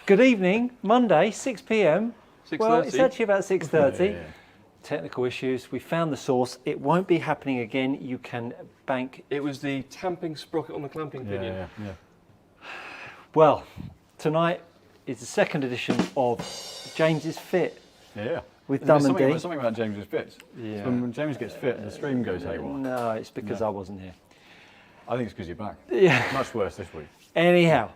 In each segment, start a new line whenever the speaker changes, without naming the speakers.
Good evening, Monday, 6 p.m.
6:30.
Well, it's actually about 6:30.
Yeah.
Technical issues. We found the source. It won't be happening again. You can bank.
It was the tamping sprocket on the clamping pinion.
Yeah.
Well, tonight is the second edition of James's Fit
Yeah.
with
There's
Dumb and D.
something about James's fits.
Yeah.
So when James gets fit, the stream goes haywire.
No, it's because I wasn't here.
I think it's because you're back.
Yeah.
Much worse this week.
Anyhow,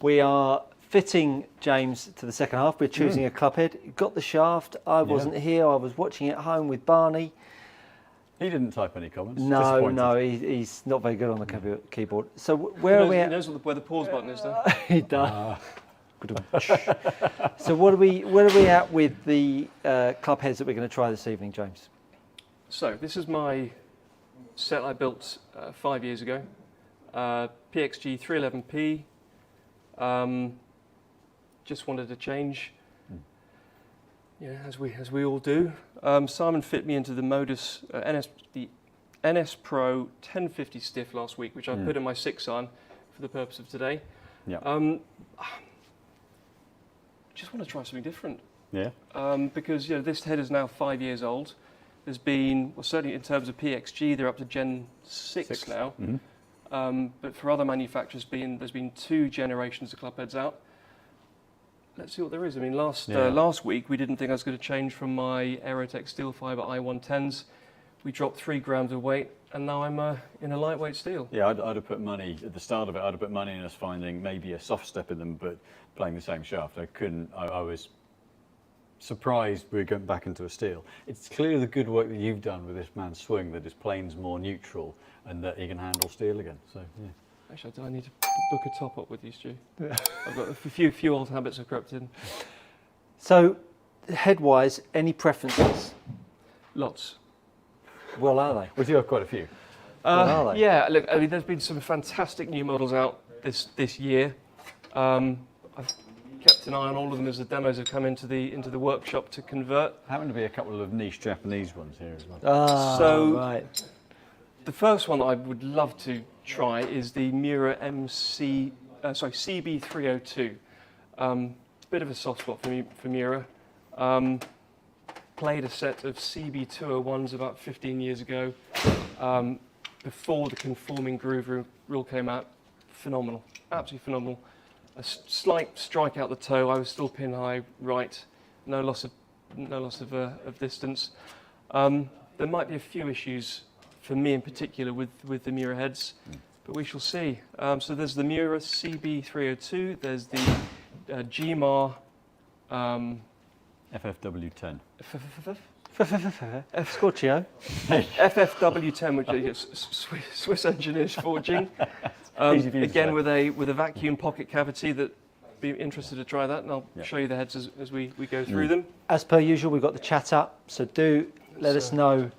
we are fitting James to the second half. We're choosing a club head. Got the shaft. I wasn't here. I was watching at home with Barney.
He didn't type any comments.
No, he's not very good on the keyboard. So where are we
He
at?
knows where the pause button is, though.
He does. So where are we at with the club heads that we're going to try this evening, James?
So this is my set I built 5 years ago. PXG 311P. Just wanted to change, as we all do. Simon fit me into the Modus the NS Pro 1050 stiff last week, which I put in my 6 on for the purpose of today.
Yeah.
Just want to try something different.
Yeah.
Because this head is now 5 years old. There's been, well, certainly in terms of PXG, they're up to Gen 6 now.
Mm-hmm.
But for other manufacturers, there's been 2 generations of club heads out. Let's see what there is. I mean, last week we didn't think I was going to change from my Aerotech steel fiber I-110s. We dropped 3 grams of weight, and now I'm in a lightweight steel.
Yeah, I'd have put money at the start of it. I'd have put money in us finding maybe a soft step in them, but playing the same shaft. I was surprised we were going back into a steel. It's clearly the good work that you've done with this man's swing that his plane's more neutral and that he can handle steel again. So yeah.
Actually, I need to book a top up with you, Stu. I've got a few old habits have crept in.
So head-wise, any preferences?
Lots.
Well, are they?
We do have quite a few.
are they?
Yeah, look, I mean, there's been some fantastic new models out this year. I've kept an eye on all of them as the demos have come into the workshop to convert.
Happen to be a couple of niche Japanese ones here as well.
So
right.
the first one that I would love to try is the Miura CB-302. Bit of a soft spot for Miura. Played a set of CB-201s about 15 years ago, before the conforming groove rule came out. Phenomenal, absolutely phenomenal. A slight strike out the toe. I was still pin high right, no loss of distance. There might be a few issues for me in particular with the Miura heads, but we shall see. So there's the Miura CB-302. There's the Gimar.
FFW10.
Scorchio.
FFW10, which is Swiss engineers forging. Again with a vacuum pocket cavity. That be interested to try that, and I'll show you the heads as we go through them.
As per usual, we've got the chat up, so do let us know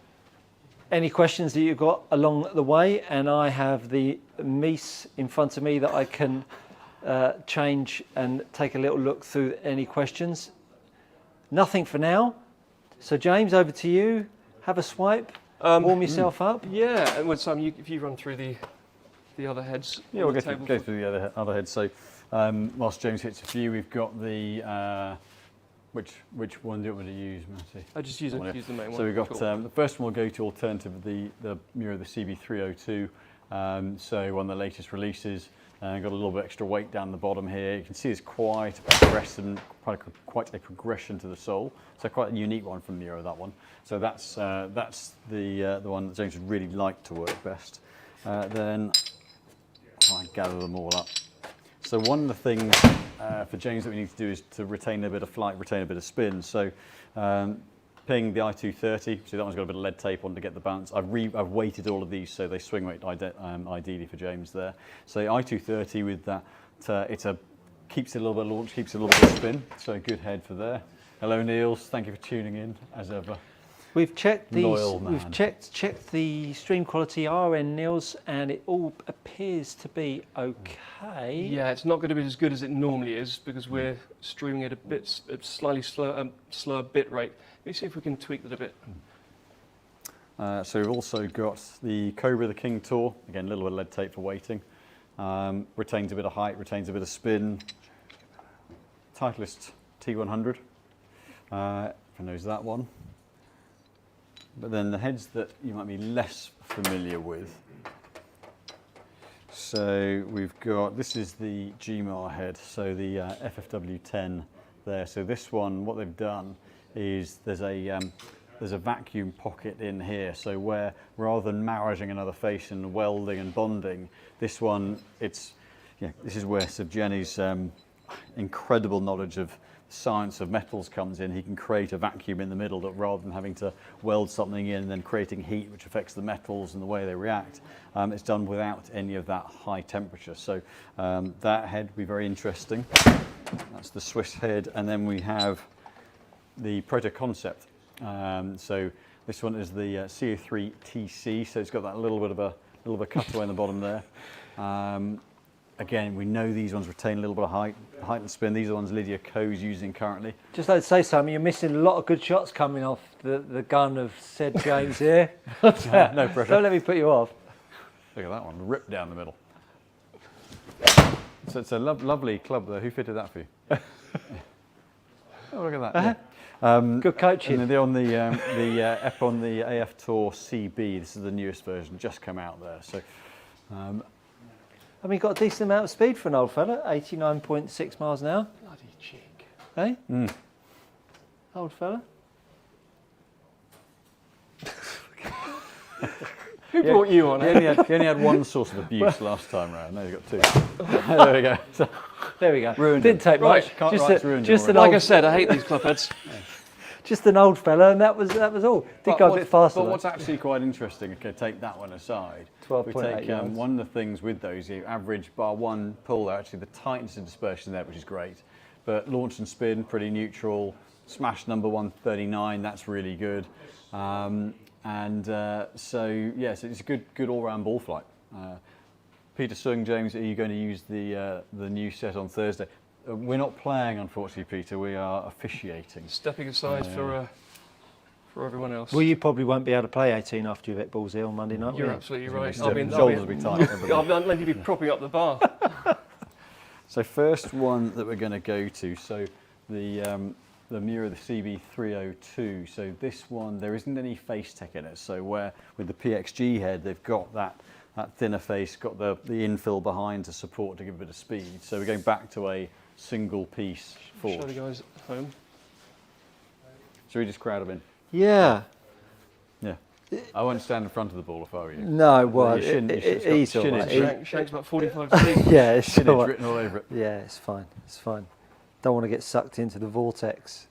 any questions that you've got along the way, and I have the Mies in front of me that I can change and take a little look through any questions. Nothing for now. So James, over to you. Have a swipe. Warm yourself up.
Yeah, and with Sam, if you run through the other heads.
Yeah, we'll go through the other heads. So whilst James hits a few, we've got the which one do you want me to use, Matty?
I just use the main one.
So we've got
cool.
the first one. We'll go to alternative the Miura the CB-302. So one of the latest releases. Got a little bit extra weight down the bottom here. You can see it's quite a progression to the sole. So quite a unique one from Miura, that one. So that's the one that James would really like to work best. Then I gather them all up. So one of the things for James that we need to do is to retain a bit of flight, retain a bit of spin. So ping the I-230, so that one's got a bit of lead tape on to get the balance. I've weighted all of these so they swing weight ideally for James there. So I-230 with that, keeps it a little bit launch, keeps it a little bit of spin. So a good head for there. Hello Niels, thank you for tuning in as ever.
We've checked
Loyal man.
We've checked the stream quality RN Niels, and it all appears to be okay.
Yeah, it's not going to be as good as it normally is because we're streaming at a slightly slower bit rate. Let me see if we can tweak that a bit.
So we've also got the Cobra the King Tour, again a little bit of lead tape for weighting. Retains a bit of height, retains a bit of spin. Titleist T100, if you knows that one. But then the heads that you might be less familiar with. So we've got, this is the Gimar head, so the FFW 10 there. So this one, what they've done is there's a vacuum pocket in here. So where rather than marriaging another face and welding and bonding, this one, this is where Sir Jenny's incredible knowledge of science of metals comes in. He can create a vacuum in the middle that rather than having to weld something in and then creating heat which affects the metals and the way they react, it's done without any of that high temperature. So that head will be very interesting. That's the Swiss head, and then we have the Proto Concept. So this one is the C03 TC, so it's got that little bit of a cutaway in the bottom there. Again, we know these ones retain a little bit of height and spin. These are the ones Lydia Coe's using currently.
Just like to say, Simon, you're missing a lot of good shots coming off the gun of said James here.
No pressure.
Don't let me put you off.
Look at that one, ripped down the middle. So it's a lovely club there. Who fitted that for you? Oh, look at that. Yeah.
Good coaching.
And they're on the Epon AF Tour CB. This is the newest version, just come out there. So.
I mean, got a decent amount of speed for an old fella, 89.6 miles an hour.
Bloody cheek.
Eh?
Mm.
Old fella.
Who brought you on?
He only had one source of abuse last time round. Now you've got two. There we go. So,
there we go.
Ruined
Didn't take
Right.
much.
Can't
Just,
write, ruined
just
him
an
Like
old,
I said, I hate these club heads.
just an old fella, and that was all. Did go a bit faster.
But
though.
what's actually quite interesting, okay, take that one aside.
12.8
we take
yards.
one of the things with those, you average bar one pull, actually the tightness and dispersion there, which is great. But launch and spin, pretty neutral. Smash number 139, that's really good. So yes, it's a good all-round ball flight. Peter Sung, James, are you going to use the new set on Thursday? We're not playing, unfortunately, Peter. We are officiating.
Stepping aside for everyone else.
Well, you probably won't be able to play 18 after you've hit balls here on Monday night.
You're
will you?
absolutely right.
Shoulders will be tight.
I'll let you be propping up the bar.
So first one that we're going to go to, so the Miura CB-302. So this one, there isn't any face tech in it. So where with the PXG head, they've got that thinner face, got the infill behind to support to give a bit of speed. So we're going back to a single piece forge.
Show the guys at home.
Should we just crowd them in?
Yeah.
Yeah. I won't stand in front of the ball if I were you.
No, well,
Your shin-
he's all right.
Shank's about 45 feet.
Yeah, it's
Shin
all
edge
right.
written all over it.
Yeah, it's fine. It's fine. Don't want to get sucked into the vortex.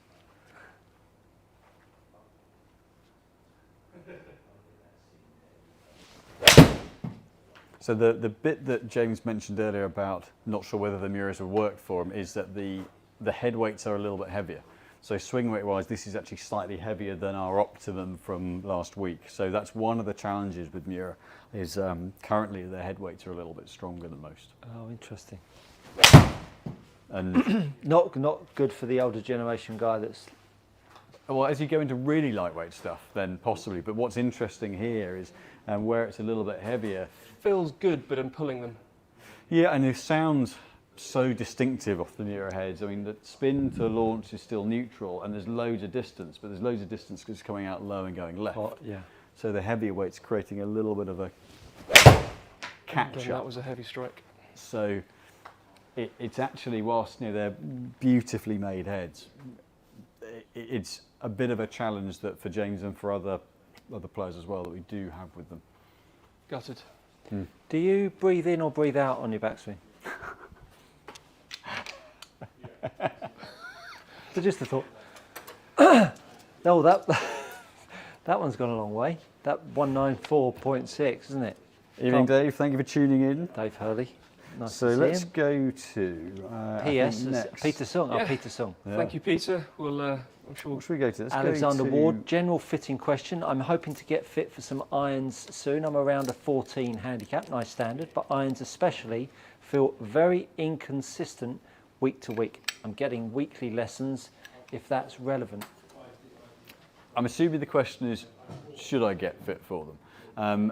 So the bit that James mentioned earlier about not sure whether the Miuras have worked for him is that the head weights are a little bit heavier. So swing weight wise, this is actually slightly heavier than our optimum from last week. So that's one of the challenges with Miura is currently their head weights are a little bit stronger than most.
Oh, interesting.
And
Not good for the older generation guy that's...
well, as you go into really lightweight stuff, then possibly. But what's interesting here is where it's a little bit heavier.
Feels good, but I'm pulling them.
Yeah, and it sounds so distinctive off the Miura heads. I mean, the spin to launch is still neutral, and there's loads of distance, but there's loads of distance because it's coming out low and going left.
Oh, yeah.
So the heavier weight's creating a little bit of a catch
Again, that
up.
was a heavy strike.
So it's actually, whilst they're beautifully made heads, it's a bit of a challenge that for James and for other players as well that we do have with them.
Gutted.
Do you breathe in or breathe out on your backswing? So just a thought. No, that one's gone a long way. That 194.6, isn't it?
Evening, Dave. Thank you for tuning in.
Dave Hurley. Nice
So
to see
let's
him.
go to
P.S.
next.
Peter Sung.
Yeah.
Oh, Peter Sung.
Yeah.
Thank you, Peter. We'll, I'm sure.
What should we go to? Let's
Alexander
go to
Ward, general fitting question. I'm hoping to get fit for some irons soon. I'm around a 14 handicap, nice standard, but irons especially feel very inconsistent week to week. I'm getting weekly lessons, if that's relevant.
I'm assuming the question is, should I get fit for them?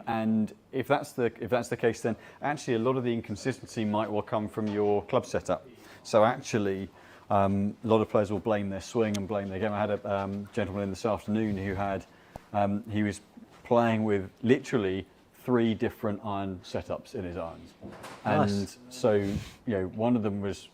And if that's the case, then actually a lot of the inconsistency might well come from your club setup. So actually, A lot of players will blame their swing and blame their game. I had a gentleman in this afternoon who had, he was playing with literally 3 different iron setups in his irons.
Nice.
And so, you know, one of them was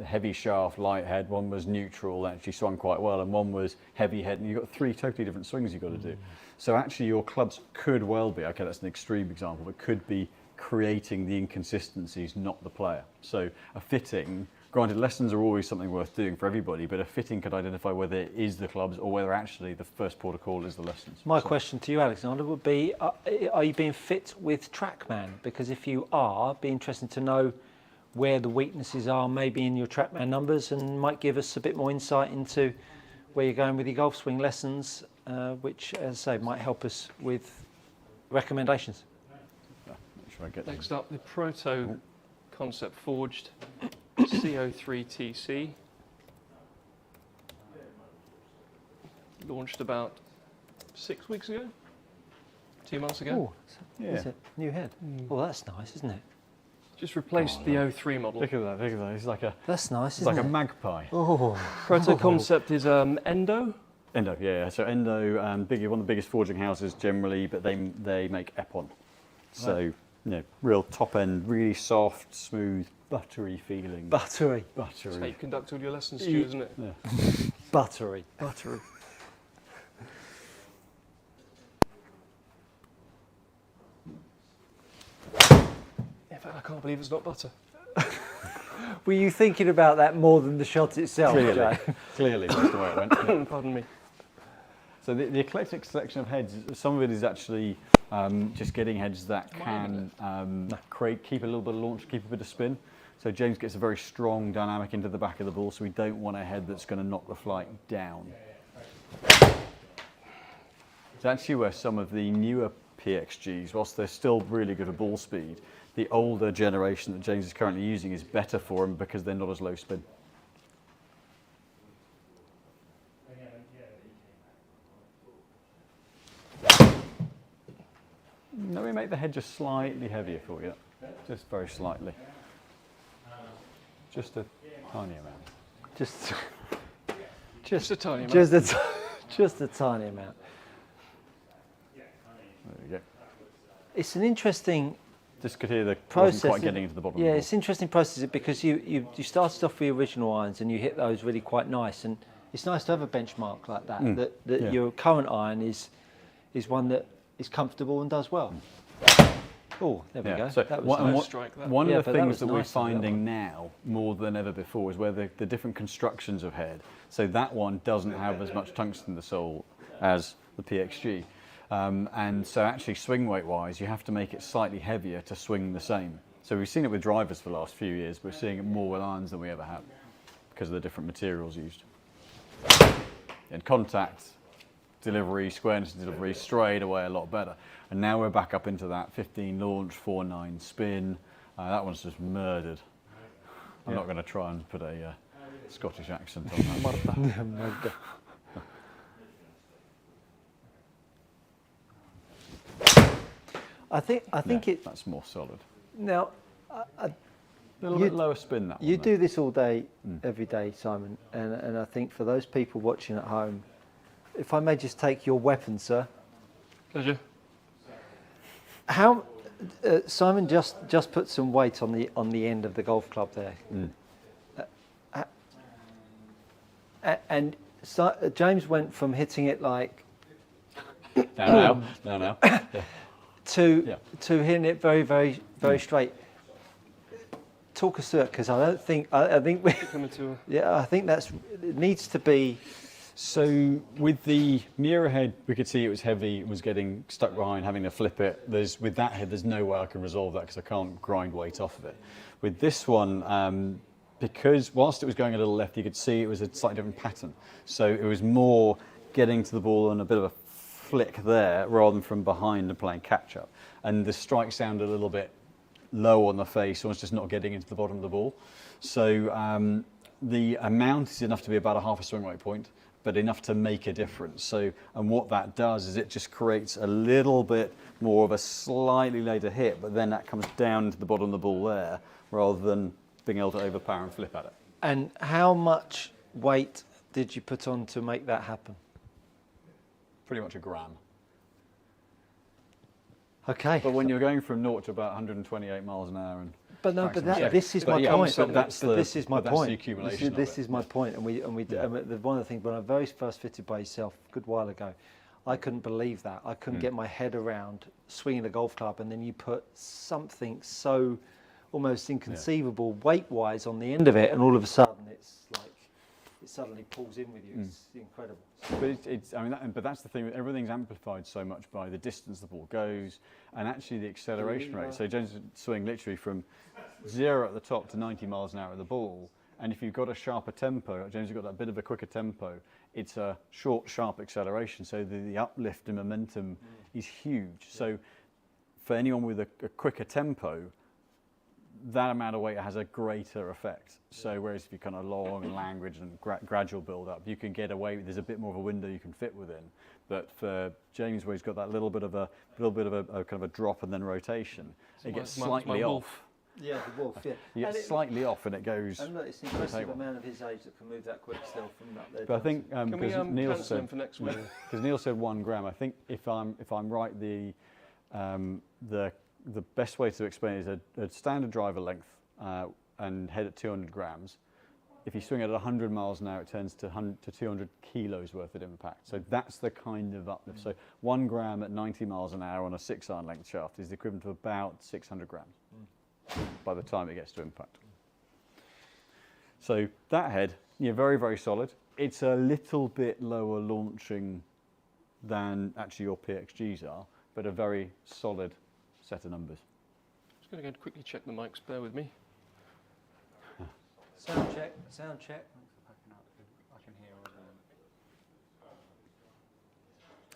heavy shaft, light head, one was neutral, actually swung quite well, and one was heavy head, and you've got 3 totally different swings you've got to do. So actually your clubs could well be, okay, that's an extreme example, but could be creating the inconsistencies, not the player. So a fitting, granted lessons are always something worth doing for everybody, but a fitting could identify whether it is the clubs or whether actually the first port of call is the lessons.
My question to you, Alexander, would be, are you being fit with TrackMan? Because if you are, it'd be interesting to know where the weaknesses are maybe in your TrackMan numbers, and might give us a bit more insight into where you're going with your golf swing lessons, which, as I say, might help us with recommendations.
Next up, the Proto Concept Forged C03 TC. Launched about 6 weeks ago, 2 months ago.
Oh, is it new head? Oh, that's nice, isn't it?
Just replaced the 03 model.
Look at that, look at that. It's like a,
That's nice,
it's
isn't
like
it?
a magpie.
Oh,
Proto Concept is Endo.
Endo, yeah. So Endo, one of the biggest forging houses generally, but they make Epon. So, you know, real top end, really soft, smooth, buttery feeling.
buttery.
That's how you
Buttery.
conduct all your lessons, Stu, isn't it?
Yeah.
Buttery.
Buttery. In fact, I can't believe it's not butter.
Were you thinking about that more than the shot itself,
Clearly,
Jay?
clearly, that's the way it went. Yeah.
Pardon me.
So the eclectic selection of heads, some of it is actually just getting heads that can keep a little bit of launch, keep a bit of spin. So James gets a very strong dynamic into the back of the ball, so we don't want a head that's going to knock the flight down. It's actually where some of the newer PXGs, whilst they're still really good at ball speed, the older generation that James is currently using is better for them because they're not as low spin. Let me make the head just slightly heavier for you, just very slightly. Just a tiny amount.
Just
a tiny amount.
just a tiny amount.
There you go.
It's an interesting
Just could hear the
process.
wasn't quite getting into the bottom.
Yeah,
of the
it's an interesting process because you started off with the original irons and you hit those really quite nice, and it's nice to have a benchmark like that. That
yeah.
your current iron is one that is comfortable and does well. Oh, there we go.
So
That was
one,
nice.
strike that.
one
Yeah,
of the
but that
things
was
that we're
nice, that
finding
one.
now more than ever before is where the different constructions of head. So that one doesn't have as much tungsten in the sole as the PXG. And so actually swing weight wise, you have to make it slightly heavier to swing the same. So we've seen it with drivers for the last few years. We're seeing it more with irons than we ever have because of the different materials used. And contact, delivery, squareness and delivery straight away a lot better. And now we're back up into that 15 launch, 4.9 spin. That one's just murdered. I'm not going to try and put a Scottish accent on that.
I think it
That's more solid.
now.
A little bit lower spin that one.
You
though.
do this all day, every day, Simon, and I think for those people watching at home, if I may just take your weapon, sir.
Pleasure.
How Simon just put some weight on the end of the golf club there, and James went from hitting it like
No.
to hitting it very straight. Talk us through it, because I think we
Coming to a
I think it needs to be.
So with the Miura head, we could see it was heavy, it was getting stuck behind, having to flip it. With that head, there's no way I can resolve that because I can't grind weight off of it. With this one, because whilst it was going a little left, you could see it was a slightly different pattern. So it was more getting to the ball and a bit of a flick there rather than from behind and playing catch up. And the strike sounded a little bit low on the face, almost just not getting into the bottom of the ball. So the amount is enough to be about a half a swing weight point, but enough to make a difference. So, and what that does is it just creates a little bit more of a slightly later hit, but then that comes down to the bottom of the ball there, rather than being able to overpower and flip at it.
And how much weight did you put on to make that happen?
Pretty much a gram.
Okay.
But when you're going from 0 to about 128 miles an hour, and
this is my
yeah,
point.
but that's the-
this is my
but that's the
point.
accumulation of
This
it.
is my point. And one of the things when I very first fitted by yourself a good while ago, I couldn't believe that. I couldn't get my head around swinging a golf club, and then you put something so almost inconceivable weight-wise on the end of it, and all of a sudden it's like it suddenly pulls in with you. It's incredible.
But I mean, but that's the thing. Everything's amplified so much by the distance the ball goes, and actually the acceleration rate. So James would swing literally from 0 at the top to 90 miles an hour at the ball. And if you've got a sharper tempo, James has got that bit of a quicker tempo. It's a short, sharp acceleration. So the uplift in momentum is huge. So for anyone with a quicker tempo, that amount of weight has a greater effect. So whereas if you're kind of long and language and gradual build up, you can get away with, there's a bit more of a window you can fit within. But for James, where he's got that little bit of a kind of a drop and then rotation, it gets slightly off.
Yeah, the wolf. Yeah,
You get slightly off and it goes.
And look, it's an impressive a man of his age that can move that quick still from up there.
But I think
Can we
because Neil
cancel him
said
for next week?
because Neil said 1 gram. I think if I'm right, the best way to explain it is a standard driver length and head at 200 grams. If you swing it at 100 miles an hour, it turns to 200 kilos worth of impact. So that's the kind of uplift. So 1 gram at 90 miles an hour on a 6-iron length shaft is the equivalent of about 600 grams by the time it gets to impact. So that head, very, very solid. It's a little bit lower launching than actually your PXGs are, but a very solid set of numbers.
Just going to go quickly check the mics. Bear with me.
Sound check. Sound check.
I can hear all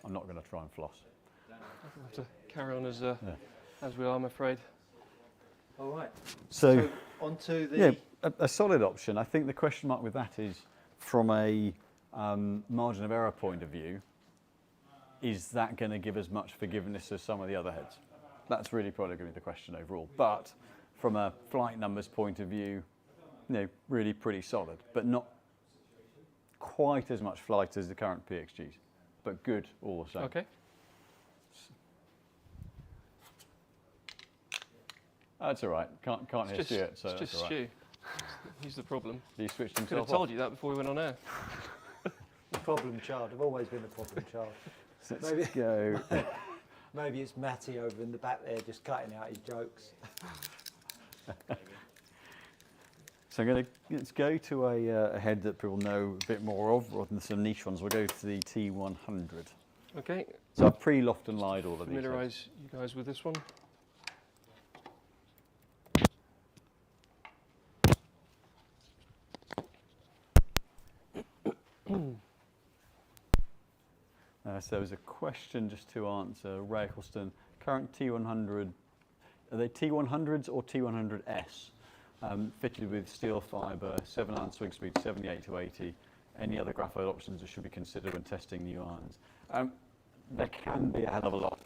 I'm not going to try and floss.
We'll have to carry on as we are, I'm afraid.
All right.
So
onto the.
a solid option. I think the question mark with that is, from a margin of error point of view, is that going to give as much forgiveness as some of the other heads? That's really probably going to be the question overall. But from a flight numbers point of view, really pretty solid, but not quite as much flight as the current PXGs, but good all the same.
Okay.
That's all right. Can't hear Stuart, so
it's
that's
just
all right.
Stu. He's the problem.
He switched
Could have
himself
told
off.
you that before we went on air.
The problem child. I've always been the problem child.
Let's go.
Maybe it's Matty over in the back there just cutting out his jokes.
So let's go to a head that people know a bit more of, rather than some niche ones. We'll go to the T100.
Okay.
So I've pre-loft and lied all of these.
Familiarise you guys with this one.
So there was a question just to answer. Ray Eccleston, current T100, are they T100s or T100S? Fitted with steel fibre, 7-iron swing speed, 78 to 80. Any other graphite options that should be considered when testing new irons? There can be a hell of a lot.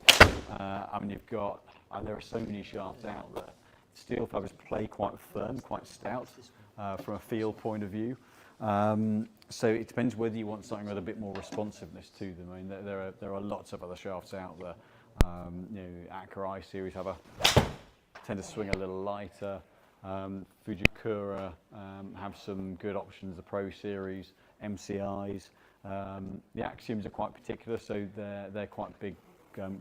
I mean, you've got, there are so many shafts out there. Steel fibres play quite firm, quite stout from a feel point of view. So it depends whether you want something with a bit more responsiveness to them. I mean, there are lots of other shafts out there. Acura I series tend to swing a little lighter. Fujikura have some good options. The Pro series, MCIs. The Axioms are quite particular, so they're quite big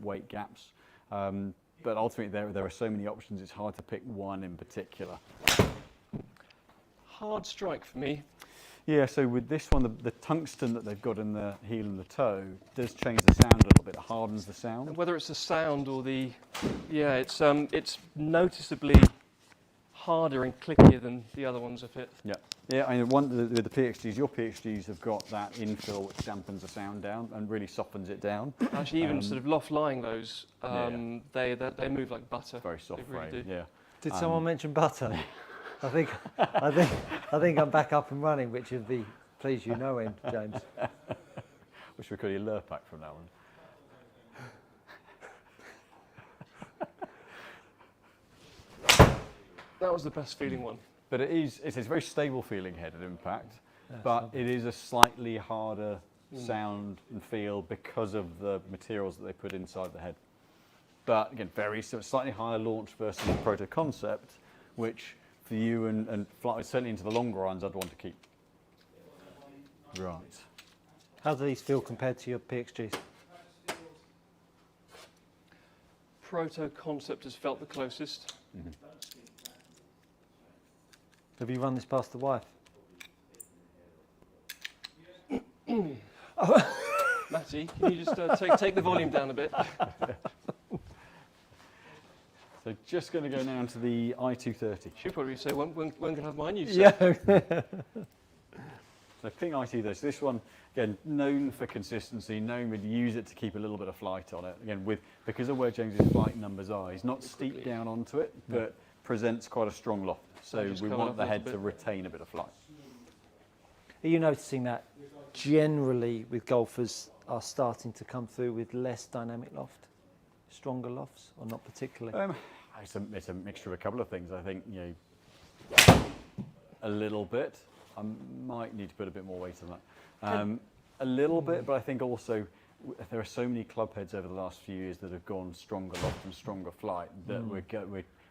weight gaps. But ultimately, there are so many options. It's hard to pick one in particular.
Hard strike for me.
Yeah, so with this one, the tungsten that they've got in the heel and the toe does change the sound a little bit. It hardens the sound.
Whether it's the sound or the, it's noticeably harder and clickier than the other ones have hit.
Yeah. I mean, with the PXGs, your PXGs have got that infill which dampens the sound down and really softens it down.
Actually, even sort of loft lying those, they move like butter.
Very soft
They really
frame.
do.
Yeah.
Did someone mention butter? I think I'm back up and running, which would be please you know him, James.
Wish we could have lure pack from now on.
That was the best feeling one.
but it's a very stable feeling head at impact, but it is a slightly harder sound and feel because of the materials that they put inside the head. But again, slightly higher launch versus the Proto Concept, which for you and certainly into the longer runs, I'd want to keep. Right.
How do these feel compared to your PXGs?
Proto Concept has felt the closest.
Have you run this past the wife?
Matty, can you just take the volume down a bit?
So just going to go now to the I230.
She'll probably say, when can I have mine used?
Yeah.
So Ping I230, this one, again, known for consistency, known we'd use it to keep a little bit of flight on it. Again, because of where James's flight numbers are, he's not steep down onto it, but presents quite a strong loft. So we want the head to retain a bit of flight.
Are you noticing that generally with golfers are starting to come through with less dynamic loft, stronger lofts, or not particularly?
It's a mixture of a couple of things. I think, a little bit. I might need to put a bit more weight on that. A little bit, but I think also there are so many club heads over the last few years that have gone stronger loft and stronger flight that we're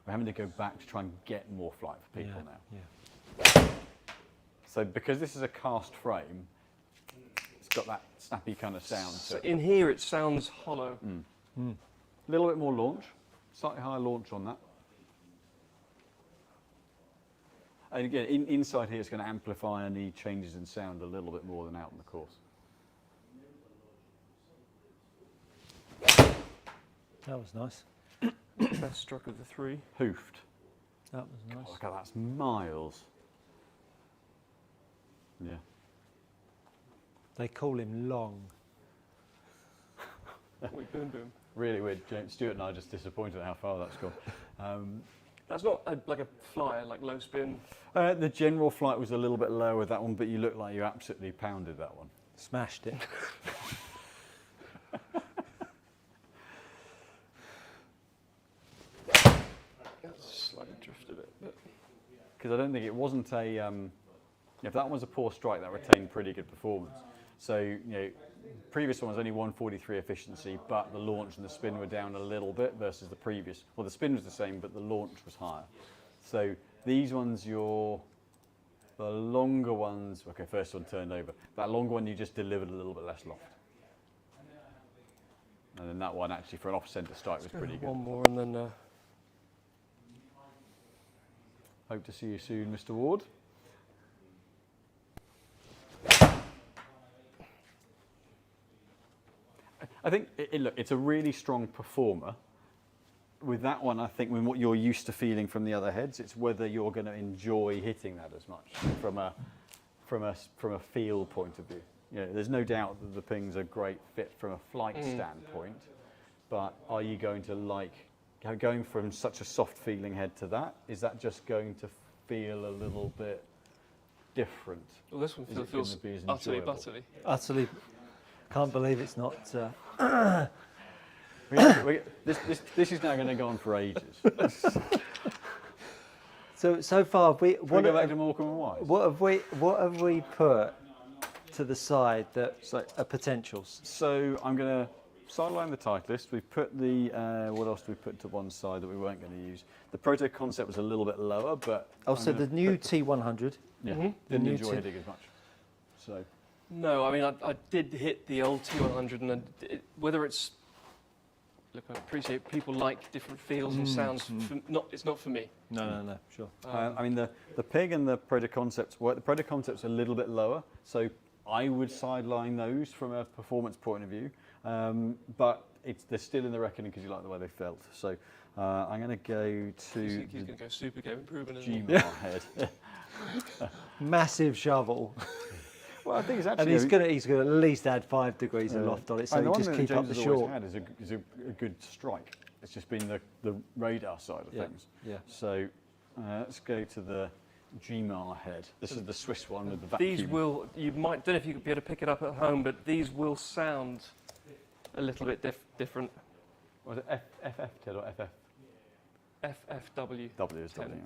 having to go back to try and get more flight for people now.
Yeah.
So because this is a cast frame, it's got that snappy kind of sound.
So in here it sounds hollow.
A little bit more launch, slightly higher launch on that. And again, inside here it's going to amplify any changes in sound a little bit more than out on the course.
That was nice.
Best stroke of the three.
Hoofed.
That was nice.
Look at that, that's miles. Yeah.
They call him Long.
Wait, boom, boom.
Really weird. James Stewart and I are just disappointed at how far that's gone.
That's not like a flyer, like low spin.
The general flight was a little bit lower with that one, but you look like you absolutely pounded that one.
Smashed it.
Slightly drifted it.
Because I don't think it wasn't a. If that was a poor strike, that retained pretty good performance. So previous one was only 143 efficiency, but the launch and the spin were down a little bit versus the previous. Well, the spin was the same, but the launch was higher. So these ones, the longer ones. Okay, first one turned over. That longer one, you just delivered a little bit less loft. And then that one, actually, for an off-centre strike, was pretty good.
One more, and then.
Hope to see you soon, Mr. Ward. I think, look, it's a really strong performer. With that one, I think with what you're used to feeling from the other heads, it's whether you're going to enjoy hitting that as much from a feel point of view. There's no doubt that the Ping's a great fit from a flight standpoint, but are you going to like going from such a soft feeling head to that? Is that just going to feel a little bit different?
Well, this one feels utterly butterly.
Utterly. Can't believe it's not.
This is now going to go on for ages.
So far,
Can we go back to Morecambe and Wise?
what have we put to the side that are potentials?
So I'm going to sideline the Titleist. We've put the what else do we put to one side that we weren't going to use? The Proto Concept was a little bit lower, but
so the new T100.
Yeah, didn't enjoy hitting as much. So.
No, I mean, I did hit the old T100, and whether it's... Look, I appreciate people like different feels and sounds. It's not for me.
No, sure.
I mean, the Pig and the Proto Concepts work. The Proto Concept's a little bit lower, so I would sideline those from a performance point of view. But they're still in the reckoning because you like the way they felt. So I'm going to go to...
He's going to go super game improvement.
Gimar head.
Massive shovel.
Well, I think it's actually...
And he's going to at least add 5 degrees of loft on it, so you just keep up the short.
Had is a good strike. It's just been the radar side of things.
Yeah.
So let's go to the Gimar head. This is the Swiss one with the vacuum.
These will, don't know if you could be able to pick it up at home, but these will sound a little bit different.
Was it FF10 or FF?
FFW.
W is W.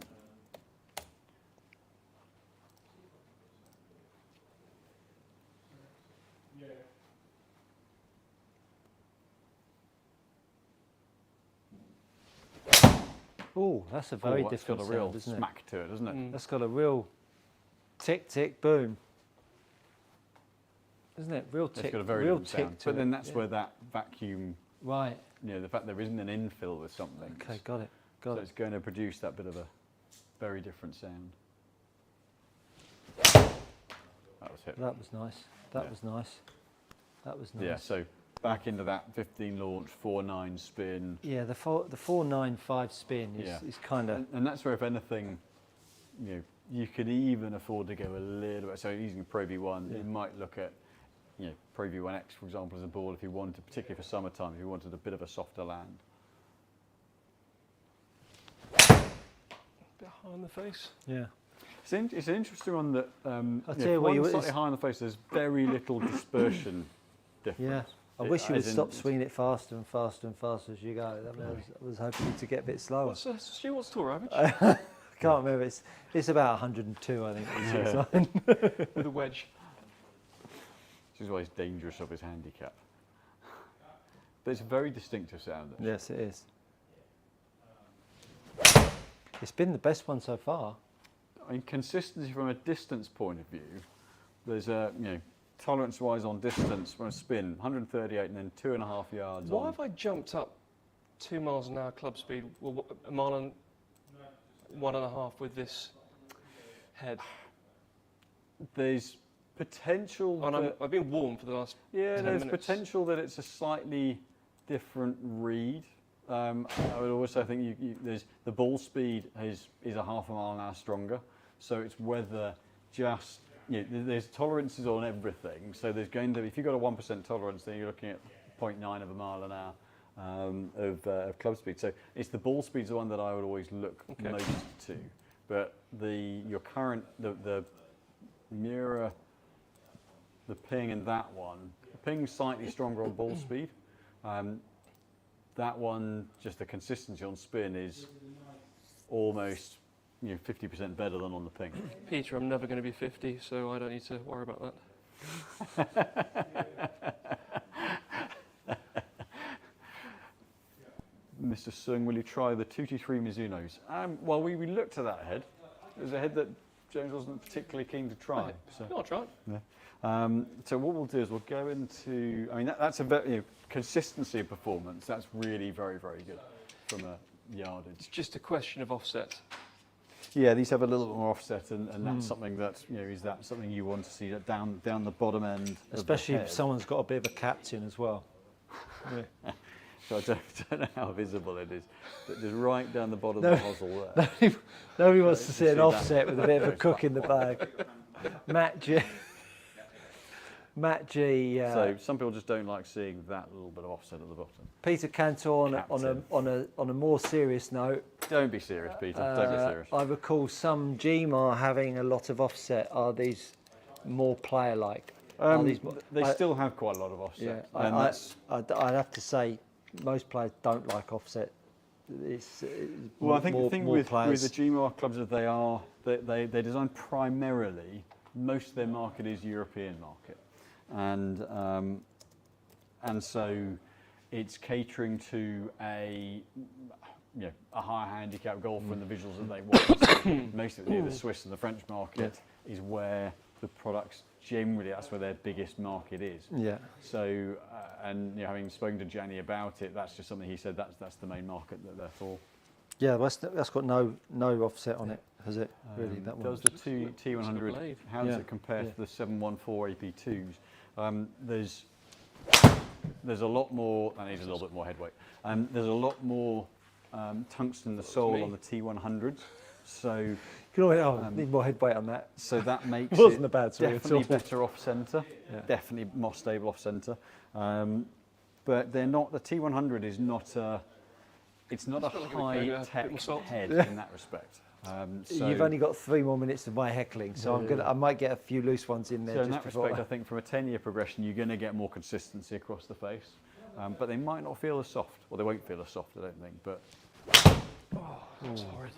Oh, that's a very
that's
different
got a real
sound, isn't it?
smack to it, doesn't it?
That's got a real tick, tick, boom. Isn't it? Real tick,
It's got a very
real
different
tick
sound.
to
But then
it,
that's where that vacuum,
Right.
you know, the fact there isn't an infill with something.
Okay, got it.
So
Got it.
it's going to produce that bit of a very different sound. That was hit.
That was nice. That
Yeah.
was nice. That was nice.
Yeah, so back into that 15 launch, 4.9 spin.
Yeah, the 495 spin is kind of.
And that's where, if anything, you know, you could even afford to go a little bit. So using Pro V1, you might look at, you know, Pro V1X, for example, as a ball if you wanted, particularly for summertime, if you wanted a bit of a softer land.
A bit high in the face.
Yeah.
It's an interesting one that,
I'll tell you what,
one
you-
slightly high in the face, there's very little dispersion difference.
Yeah. I wish you would
As in-
stop swinging it faster and faster and faster as you go. I was hoping to get a bit slower.
What's tour average?
I can't remember. It's about 102, I think. It's like.
With a wedge.
Which is why he's dangerous of his handicap. But it's a very distinctive sound. Actually.
Yes, it is. It's been the best one so far.
I mean, consistency from a distance point of view, there's a, you know, tolerance-wise on distance from a spin, 138 and then 2.5 yards
Why
on.
have I jumped up 2 miles an hour club speed, well, a mile and 1.5 with this head?
There's potential.
And I've been warm for the last 10
there's
minutes.
potential that it's a slightly different read. I would also think there's the ball speed is a 0.5 mile an hour stronger, so it's whether just, you know, there's tolerances on everything. So there's going to be, if you've got a 1% tolerance, then you're looking at 0.9 of a mile an hour of club speed. So it's the ball speed's the one that I would always look most to. But the Miura, the ping and that one, the ping's slightly stronger on ball speed. That one, just the consistency on spin is almost, you know, 50% better than on the ping.
Peter, I'm never going to be 50, so I don't need to worry about that.
Mr. Sung, will you try the 223 Mizunos? Well, we looked at that head. It was a head that James wasn't particularly keen to try. So.
I'll try it.
Yeah. So what we'll do is we'll go into, I mean, that's a very, you know, consistency of performance. That's really very, very good from a yardage.
It's just a question of offset.
Yeah, these have a little bit more offset, and that's something that, you know, is that something you want to see down the bottom end?
Especially
of the
if
head?
someone's got a bit of a captain as well. Yeah.
So I don't know how visible it is, but just right down the bottom of the hosel there.
Nobody wants to see
see
an
that.
offset with a bit of a cook in the bag. Matt G.
So some people just don't like seeing that little bit of offset at the bottom.
Peter Cantor on a more serious note.
Don't be serious, Peter. Don't be serious.
I recall some Gimar having a lot of offset. Are these more player-like?
They still have quite a lot of offset.
Yeah,
and
I'd have to say most players don't like offset.
Well, I think
more,
the thing
more
with the
players.
Gimar clubs is they design primarily, most of their market is European market, and so it's catering to a higher handicap golfer and the visuals that they want. Most of it, the Swiss and the French market is where the products generally, that's where their biggest market is.
Yeah.
So, and having spoken to Gianni about it, that's just something he said that's the main market that they're for.
Yeah, that's got no offset on it, has it? Really, that one.
Does the T100? How does it compare to the 714 AP2s? There's a lot more. That needs a little bit more headweight. There's a lot more tungsten in the sole on the T100s. So.
Need more head weight on that.
So that makes
It wasn't
it
a bad swing at
definitely
all.
better off centre, definitely more stable off centre. But they're not. The T100 is not a. It's not a
like a bit
high
more
tech
salt.
head in that respect. So,
You've only got 3 more minutes of my heckling, so I might get a few loose ones in there.
so in
just
that
before
respect, I think from a 10-year progression, you're going to get more consistency across the face. But they might not feel as soft. Well, they won't feel as soft, I don't think. But
That's horrid.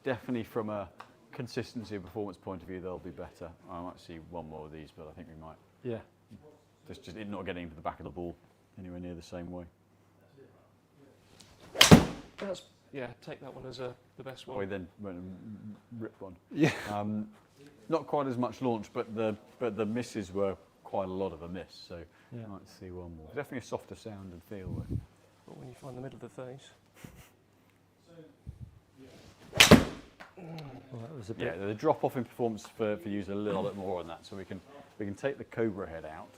definitely from a consistency and performance point of view, they'll be better. I might see one more of these, but I think we might.
Yeah.
Just it not getting into the back of the ball anywhere near the same way.
Yeah, take that one as the best one.
We then went and ripped one.
Yeah.
Not quite as much launch, but the misses were quite a lot of a miss. So
Yeah.
you might see one more. Definitely a softer sound and feel. Though.
But when you find the middle of the face.
Well, that was a
Yeah,
bit.
the drop off in performance for you is a little bit more on that. So we can take the Cobra head out.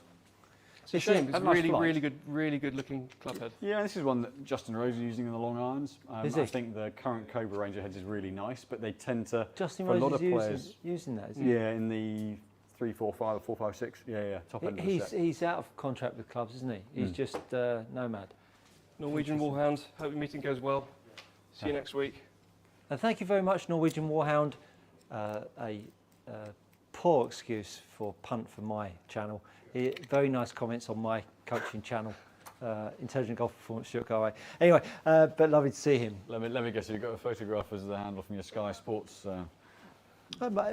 It's a shame. It's
Had a nice
really,
flight.
really good looking club head.
Yeah, this is one that Justin Rose is using in the long irons.
Is
I
he?
think the current Cobra Ranger heads is really nice, but they tend to,
Justin
for a
Rose
lot
is
of players,
using that, is he?
yeah, in the 345 or 456, yeah, top end of the set.
He's out of contract with clubs, isn't he? He's just nomad.
Norwegian Warhound, hope your meeting goes well. See you next week.
And thank you very much, Norwegian Warhound. A poor excuse for punt for my channel. Very nice comments on my coaching channel. Intelligent Golf Performance, should go away. Anyway, but lovely to see him.
Let me guess, you've got a photograph as the handle from your Sky Sports.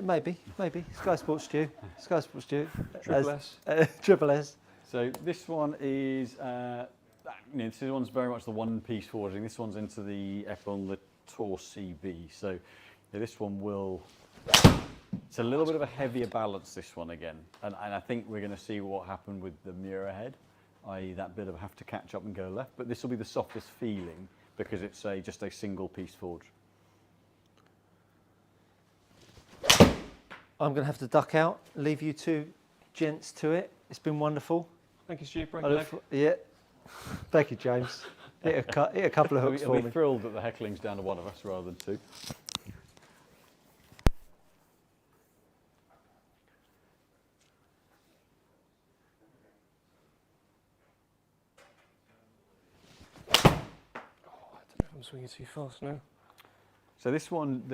Maybe. Sky Sports Stew. Sky Sports Stew.
Triple S.
Triple S.
So this one is, this one's very much the one-piece forging. This one's into the Epon AF Tour CB. So yeah, this one will. It's a little bit of a heavier balance, this one again, and I think we're going to see what happened with the Miura head, i.e. that bit of have to catch up and go left, but this will be the softest feeling because it's just a single piece forge.
I'm going to have to duck out, leave you two gents to it. It's been wonderful.
Thank you, Stu. Break
I
a
look
leg.
yeah. Thank you, James. Hit a couple of hooks
I'll
for
be
me.
thrilled that the heckling's down to one of us rather than two.
I'm swinging too fast now.
So this one,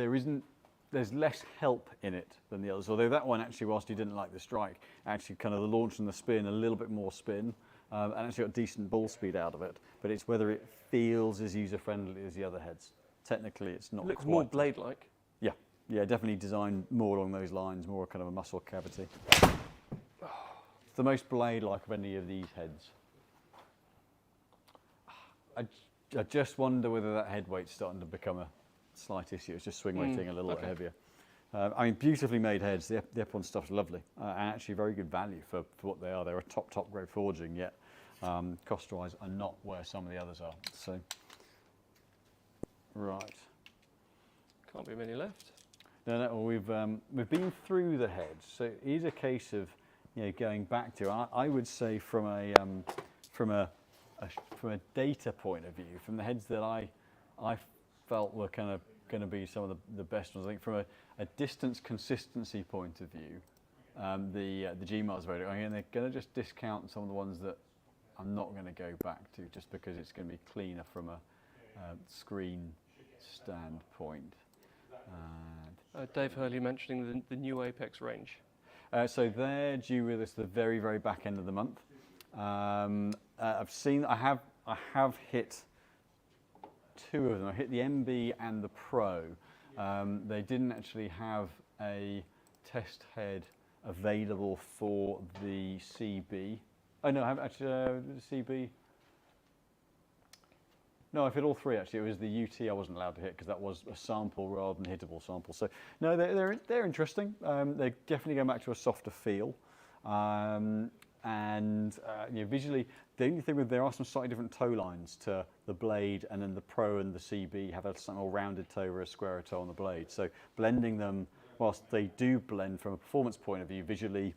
there's less help in it than the others, although that one actually, whilst you didn't like the strike, actually kind of the launch and the spin, a little bit more spin, and actually got decent ball speed out of it, but it's whether it feels as user-friendly as the other heads. Technically, it's not
It looks
quite.
more blade-like.
Yeah, definitely designed more along those lines, more kind of a muscle cavity. It's the most blade-like of any of these heads. I just wonder whether that head weight's starting to become a slight issue. It's just swing weighting a little bit heavier. I mean, beautifully made heads. The Epon stuff's lovely, and actually very good value for what they are. They're a top grade forging, yet cost-wise are not where some of the others are. So, right.
Can't be many left.
No, well, we've been through the heads, so it is a case of going back to. I would say from a data point of view, from the heads that I felt were kind of going to be some of the best ones. I think from a distance consistency point of view, the Gimar is very good. And they're going to just discount some of the ones that I'm not going to go back to, just because it's going to be cleaner from a screen standpoint.
Dave Hurley mentioning the new Apex range.
So they're due with us the very, very back end of the month. I have hit two of them. I hit the MB and the Pro. They didn't actually have a test head available for the CB. Oh no, I have actually the CB. No, I've hit all three actually. It was the UT I wasn't allowed to hit because that was a sample rather than hittable sample. So no, they're interesting. They're definitely going back to a softer feel. Visually, the only thing with there are some slightly different toe lines to the blade, and then the Pro and the CB have a slightly more rounded toe or a squarer toe on the blade. So blending them, whilst they do blend from a performance point of view, visually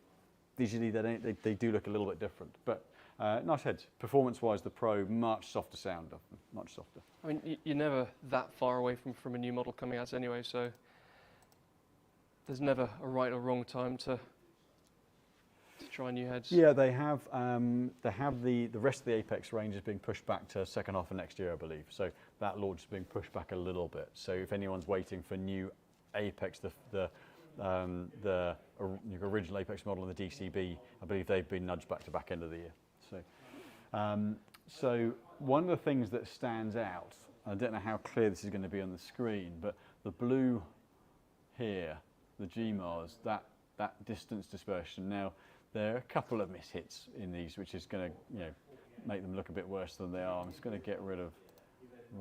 they do look a little bit different. But nice heads. Performance-wise, the Pro much softer sound, much softer.
I mean, you're never that far away from a new model coming out anyway, so there's never a right or wrong time to try new heads.
Yeah, they have the rest of the Apex range is being pushed back to second half of next year, I believe. So that launch is being pushed back a little bit. So if anyone's waiting for new Apex, the original Apex model and the DCB, I believe they've been nudged back to back end of the year. So one of the things that stands out, I don't know how clear this is going to be on the screen, but the blue here, the Gmars, that distance dispersion. Now, there are a couple of mishits in these, which is going to make them look a bit worse than they are. I'm just going to get rid of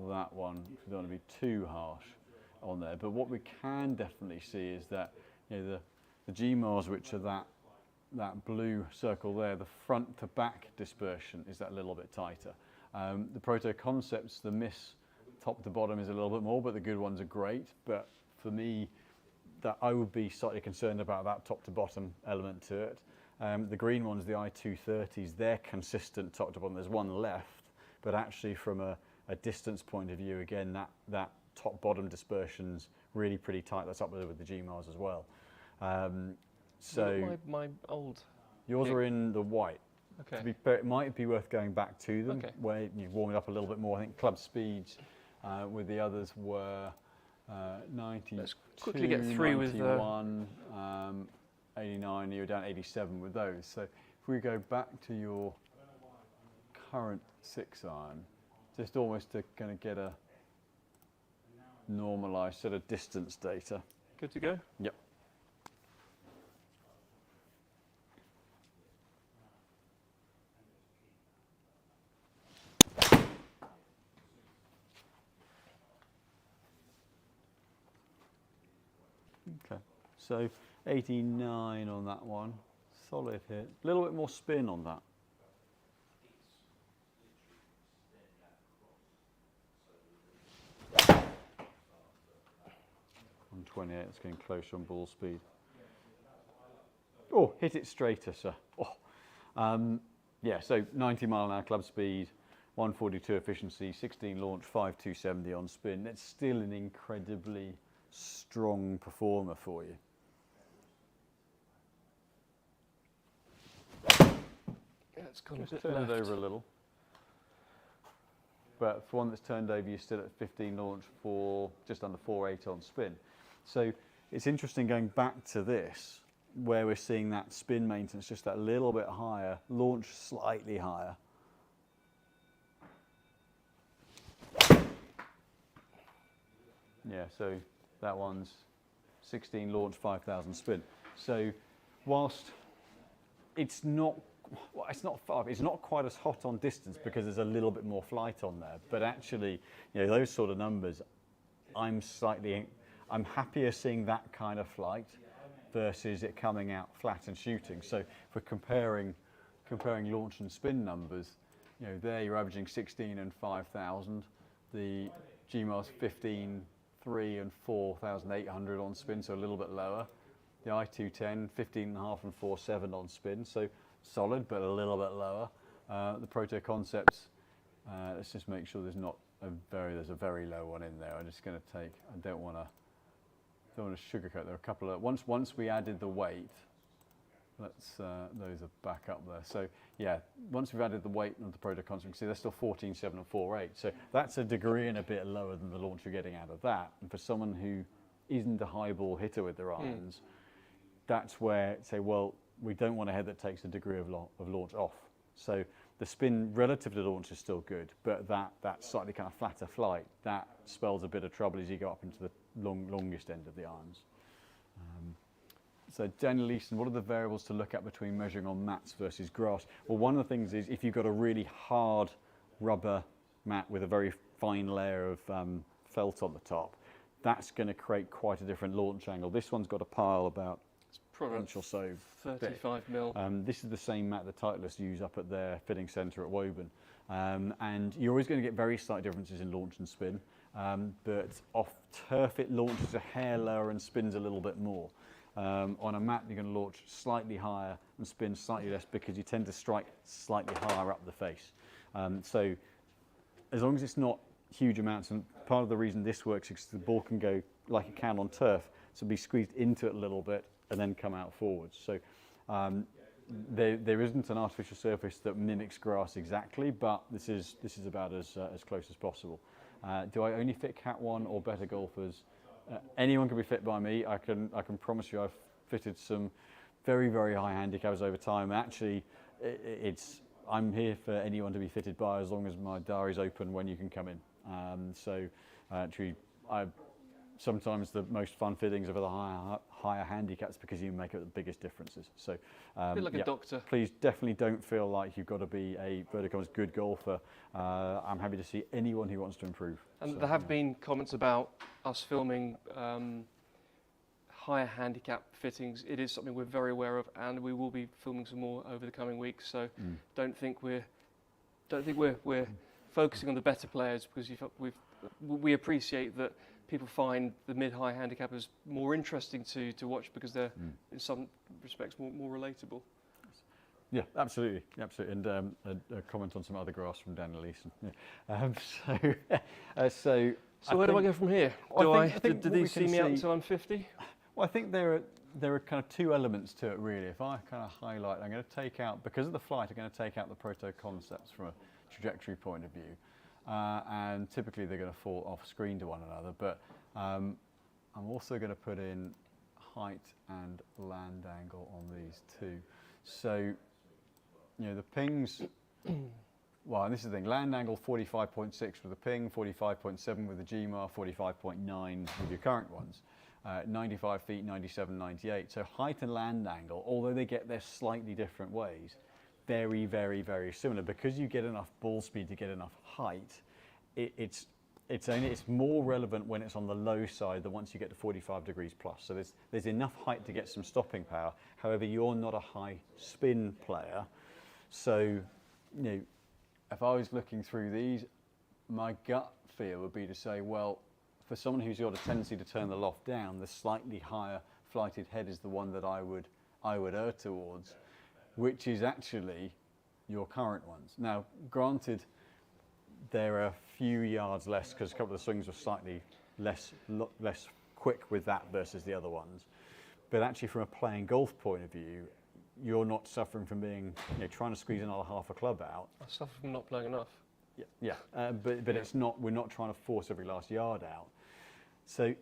that one. We don't want to be too harsh on there. But what we can definitely see is that, you know, the Gimars, which are that blue circle there, the front to back dispersion is that little bit tighter. The Proto Concepts, the miss top to bottom is a little bit more, but the good ones are great. But for me, that I would be slightly concerned about that top to bottom element to it. The green ones, the I230s, they're consistent top to bottom. There's one left, but actually from a distance point of view, again, that top bottom dispersion's really pretty tight. That's up there with the Gmars as well. So
my old.
yours are in the white.
Okay.
To be fair, it might be worth going back to them,
Okay.
where you warm it up a little bit more. I think club speeds with the others were 92,
Let's quickly get through with
91, 89, you were down 87 with those. So if we go back to your current 6-iron, just almost to kind of get a normalised set of distance data.
Good to go.
Yep. Okay, so 89 on that one, solid hit. A little bit more spin on that. 128, it's getting closer on ball speed. Oh, hit it straighter, sir. Oh. Yeah, so 90 mile an hour club speed, 142 efficiency, 16 launch, 5270 on spin. That's still an incredibly strong performer for you.
Yeah, it's gone a
Just
bit
turn it
left.
over a little. But for one that's turned over, you're still at 15 launch for just under 4.8 on spin. So it's interesting going back to this, where we're seeing that spin maintenance just that little bit higher, launch slightly higher. Yeah, so that one's 16 launch, 5,000 spin. So whilst it's not far, it's not quite as hot on distance because there's a little bit more flight on there. But actually, you know, those sort of numbers, I'm happier seeing that kind of flight versus it coming out flat and shooting. So if we're comparing launch and spin numbers, you know, there you're averaging 16 and 5,000. The Gmar's 15, 3 and 4,800 on spin, so a little bit lower. The I210, 15.5 and 4.7 on spin, so solid, but a little bit lower. The Proto Concepts, let's just make sure there's a very low one in there. I'm just going to take, I don't want to sugarcoat. There are a couple of, once we added the weight, those are back up there. So yeah, once we've added the weight of the Proto Concept, you can see they're still 14.7 and 4.8. So that's a degree and a bit lower than the launch you're getting out of that. And for someone who isn't a high ball hitter with their irons, that's where, say, well, we don't want a head that takes a degree of launch off. So the spin relative to the launch is still good, but that slightly kind of flatter flight, that spells a bit of trouble as you go up into the longest end of the irons. So Daniel Leeson, what are the variables to look at between measuring on mats versus grass? Well, one of the things is if you've got a really hard rubber mat with a very fine layer of felt on the top, that's going to create quite a different launch angle. This one's got a pile about an inch or so
35 mil.
This is the same mat the Titleist use up at their fitting centre at Woburn. And you're always going to get very slight differences in launch and spin. But off turf it launches a hair lower and spins a little bit more. On a mat you're going to launch slightly higher and spin slightly less because you tend to strike slightly higher up the face. So as long as it's not huge amounts, and part of the reason this works is the ball can go like it can on turf, so be squeezed into it a little bit and then come out forwards. So there isn't an artificial surface that mimics grass exactly, but this is about as close as possible. Do I only fit Cat 1 or better golfers? Anyone can be fit by me. I can promise you I've fitted some very, very high handicaps over time. Actually, I'm here for anyone to be fitted by as long as my diary's open when you can come in. So actually, sometimes the most fun fittings are for the higher handicaps because you make it the biggest differences. So,
A bit like a doctor.
Please definitely don't feel like you've got to be a Verticom's good golfer. I'm happy to see anyone who wants to improve.
And
So,
there have been comments about us filming higher handicap fittings. It is something we're very aware of, and we will be filming some more over the coming weeks. So don't think we're focusing on the better players, because we appreciate that people find the mid-high handicappers more interesting to watch, because they're in some respects more relatable.
Yeah, absolutely. And a comment on some other graphs from Daniel Eason. Yeah. So
where do I go from here? Do these see me out until I'm 50?
Well, I think there are kind of two elements to it, really. If I kind of highlight, I'm going to take out, because of the flight, I'm going to take out the Proto Concepts from a trajectory point of view. And typically they're going to fall off screen to one another, but I'm also going to put in height and land angle on these two. So, the pings, well, and this is the thing, land angle 45.6 with the ping, 45.7 with the Gimar, 45.9 with your current ones. 95 feet, 97, 98. So height and land angle, although they get there slightly different ways, very, very, very similar. Because you get enough ball speed to get enough height, it's more relevant when it's on the low side than once you get to 45 degrees plus. So there's enough height to get some stopping power. However, you're not a high spin player. So, if I was looking through these, my gut feel would be to say, well, for someone who's got a tendency to turn the loft down, the slightly higher flighted head is the one that I would err towards, which is actually your current ones. Now, granted, they're a few yards less because a couple of the swings were slightly less quick with that versus the other ones. But actually, from a playing golf point of view, you're not suffering from being trying to squeeze another half a club out.
I suffer from not playing enough.
Yeah. But it's not. We're not trying to force every last yard out. So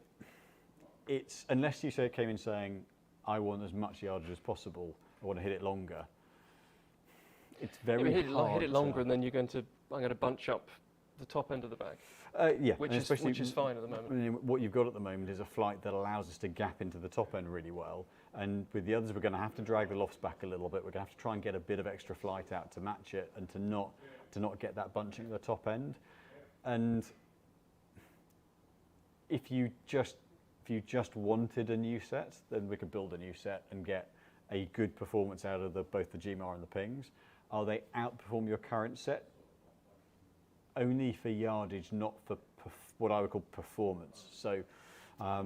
it's, unless you came in saying, I want as much yardage as possible, I want to hit it longer. It's very hard.
Hit it longer, and then I'm going to bunch up the top end of the bag. Which is fine at the moment.
What you've got at the moment is a flight that allows us to gap into the top end really well. And with the others, we're going to have to drag the lofts back a little bit. We're going to have to try and get a bit of extra flight out to match it, and to not get that bunching at the top end. And if you just wanted a new set, then we could build a new set and get a good performance out of both the Gimar and the pings. Are they outperform your current set? Only for yardage, not for what I would call performance. So a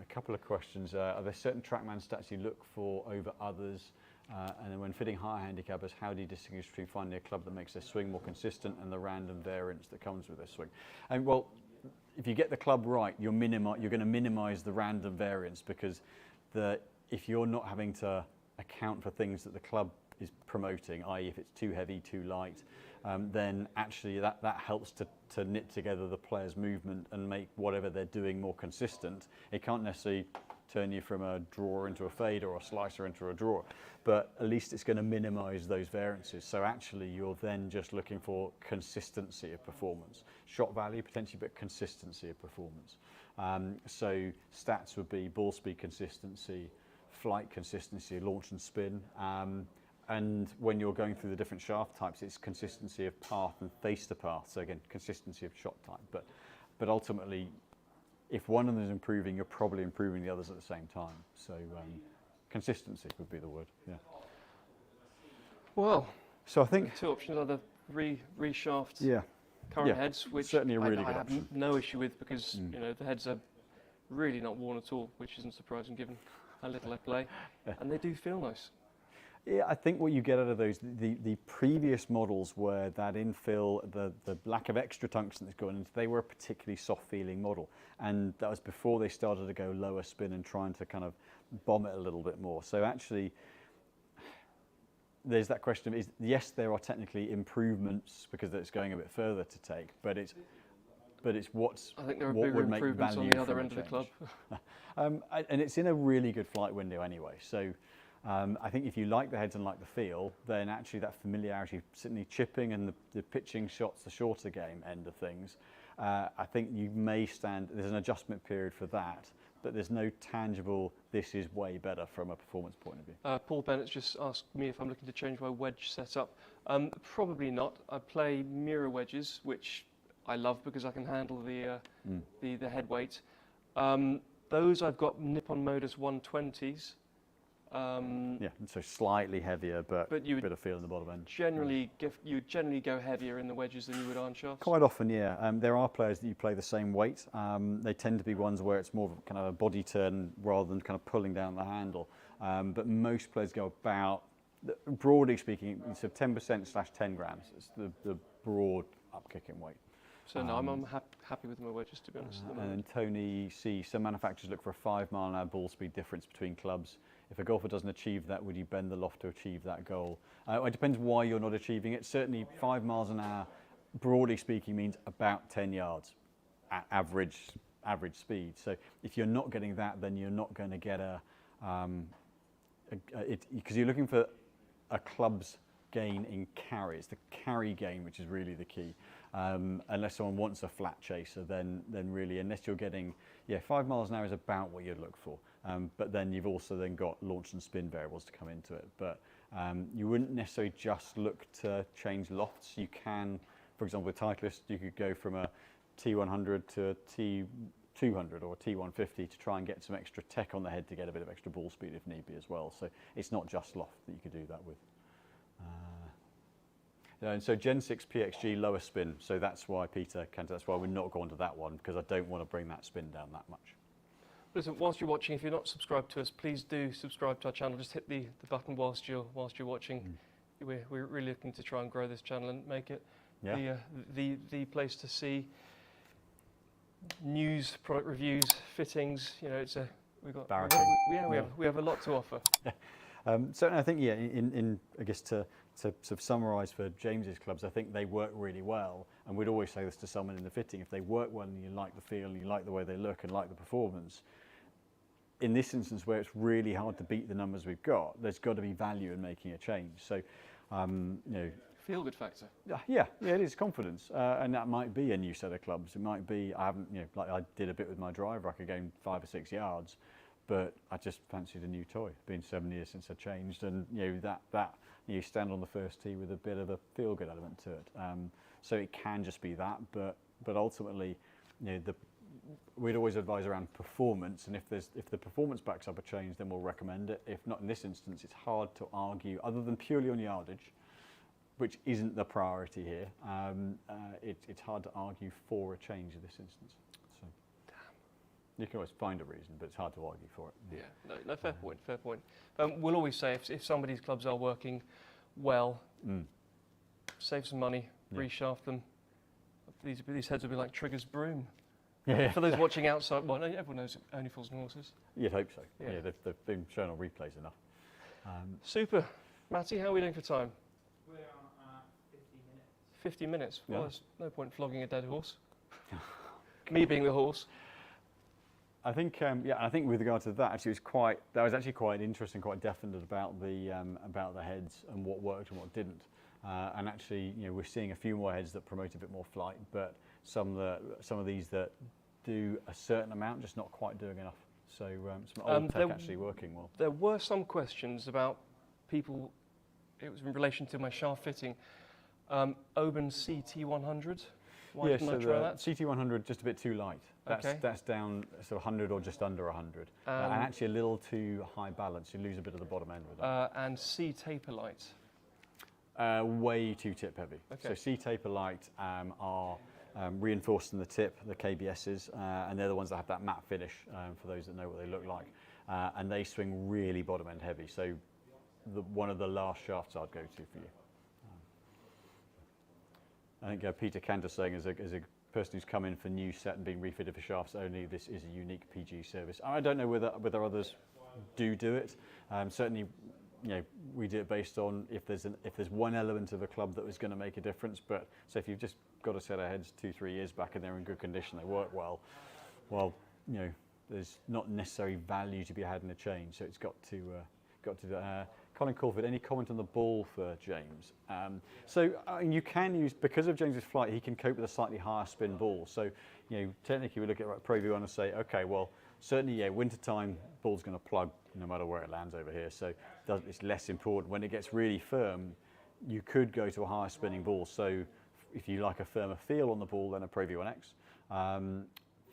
couple of questions. Are there certain TrackMan stats you look for over others? And then when fitting higher handicappers, how do you distinguish between finding a club that makes their swing more consistent and the random variance that comes with their swing? And well, if you get the club right, you're going to minimize the random variance, because if you're not having to account for things that the club is promoting, i.e. if it's too heavy, too light, then actually that helps to knit together the player's movement and make whatever they're doing more consistent. It can't necessarily turn you from a draw into a fade or a slicer into a draw, but at least it's going to minimize those variances. So actually you're then just looking for consistency of performance. Shot value potentially, but consistency of performance. So stats would be ball speed consistency, flight consistency, launch and spin. And when you're going through the different shaft types, it's consistency of path and face to path. So again, consistency of shot type. But ultimately, if one of them is improving, you're probably improving the others at the same time. So consistency would be the word. Yeah.
Well,
so I think
the two options are the reshaft current heads, which
certainly a really
I
good option.
have no issue with, because the heads are really not worn at all, which isn't surprising given how little I play, and they do feel nice.
Yeah, I think what you get out of those, the previous models where that infill, the lack of extra tungsten that's going into, they were a particularly soft feeling model. And that was before they started to go lower spin and trying to kind of bomb it a little bit more. So actually, there's that question of, yes, there are technically improvements because it's going a bit further to take, but it's what's
I think there are
what
bigger
would make
improvements on
value
the other
from a
end of the club.
and it's in a really good flight window anyway. So I think if you like the heads and like the feel, then actually that familiarity, certainly chipping and the pitching shots, the shorter game end of things, I think you may stand, there's an adjustment period for that, but there's no tangible, this is way better from a performance point of view.
Paul Bennett's just asked me if I'm looking to change my wedge setup. Probably not. I play Miura wedges, which I love because I can handle the head weight. Those I've got Nippon Modus 120s.
Yeah, and so slightly heavier, but
you
a bit of feel in the bottom end.
You generally go heavier in the wedges than you would iron shafts.
Quite often, yeah. There are players that you play the same weight. They tend to be ones where it's more of a kind of a body turn rather than kind of pulling down the handle. But most players go about, broadly speaking, it's 10%/10 grams. It's the broad upkick in weight.
So no, I'm happy with my wedges, to be honest.
And Tony C, some manufacturers look for a 5 mile an hour ball speed difference between clubs. If a golfer doesn't achieve that, would you bend the loft to achieve that goal? It depends why you're not achieving it. Certainly 5 miles an hour, broadly speaking, means about 10 yards at average speed. So if you're not getting that, then you're not going to get because you're looking for a club's gain in carry. It's the carry gain which is really the key. Unless someone wants a flat chaser, then really, unless you're getting, 5 miles an hour is about what you'd look for. But then you've also then got launch and spin variables to come into it. But you wouldn't necessarily just look to change lofts. You can, for example, with Titleist, you could go from a T100 to a T200 or a T150 to try and get some extra tech on the head to get a bit of extra ball speed if need be as well. So it's not just loft that you could do that with. And so Gen 6 PXG lower spin, so that's why Peter Cantor, that's why we're not going to that one, because I don't want to bring that spin down that much.
Listen, whilst you're watching, if you're not subscribed to us, please do subscribe to our channel. Just hit the button whilst you're watching. We're really looking to try and grow this channel and make it the place to see news, product reviews, fittings. You know, we have a lot to offer.
Certainly, I think in I guess to sort of summarise for James's clubs, I think they work really well, and we'd always say this to someone in the fitting: if they work well and you like the feel and you like the way they look and like the performance, in this instance where it's really hard to beat the numbers we've got, there's got to be value in making a change. So,
feel good factor.
Yeah, it is confidence, and that might be a new set of clubs. It might be I haven't, like I did a bit with my driver. I could gain 5 or 6 yards. But I just fancied a new toy. It's been 7 years since I changed, and that you stand on the first tee with a bit of a feel-good element to it. So it can just be that, but ultimately, we'd always advise around performance, and if the performance backs up a change, then we'll recommend it. If not, in this instance, it's hard to argue, other than purely on yardage, which isn't the priority here. It's hard to argue for a change in this instance. So. You can always find a reason, but it's hard to argue for it.
Yeah, no, fair point. We'll always say if somebody's clubs are working well, save some money, reshaft them. These heads will be like Trigger's broom. Yeah. For those watching outside, well, everyone knows it only falls on horses.
You'd hope so. Yeah, they've been shown on replays enough.
Super. Matty, how are we doing for time?
We're on 50 minutes.
50 minutes? Well, there's no point flogging a dead horse. Me being the horse.
I think, I think with regard to that, actually, that was actually quite interesting, quite definite about the heads and what worked and what didn't. And actually, we're seeing a few more heads that promote a bit more flight, but some of these that do a certain amount, just not quite doing enough. So some old tech actually working well.
There were some questions about people. It was in relation to my shaft fitting. Oben CT100. Why didn't I try that?
CT100 just a bit too light. That's down so 100 or just under 100, and actually a little too high balance. You lose a bit of the bottom end with that.
And C taper light.
Way too tip heavy. Okay. So C taper light are reinforced in the tip, the KBSs, and they're the ones that have that matte finish. For those that know what they look like, and they swing really bottom end heavy. So one of the last shafts I'd go to for you. I think Peter Cantor saying as a person who's come in for new set and being refitted for shafts only, this is a unique PG service. I don't know whether others do it. Certainly, we do it based on if there's one element of a club that was going to make a difference. But so if you've just got a set of heads 2-3 years back and they're in good condition, they work well. Well, there's not necessarily value to be had in a change. So it's got to Colin Crawford, any comment on the ball for James? You can use, because of James's flight, he can cope with a slightly higher spin ball. So, technically we look at Pro V1 and say, okay, well, certainly, wintertime, ball's going to plug no matter where it lands over here. So it's less important. When it gets really firm, you could go to a higher spinning ball. So if you like a firmer feel on the ball, then a Pro V1X.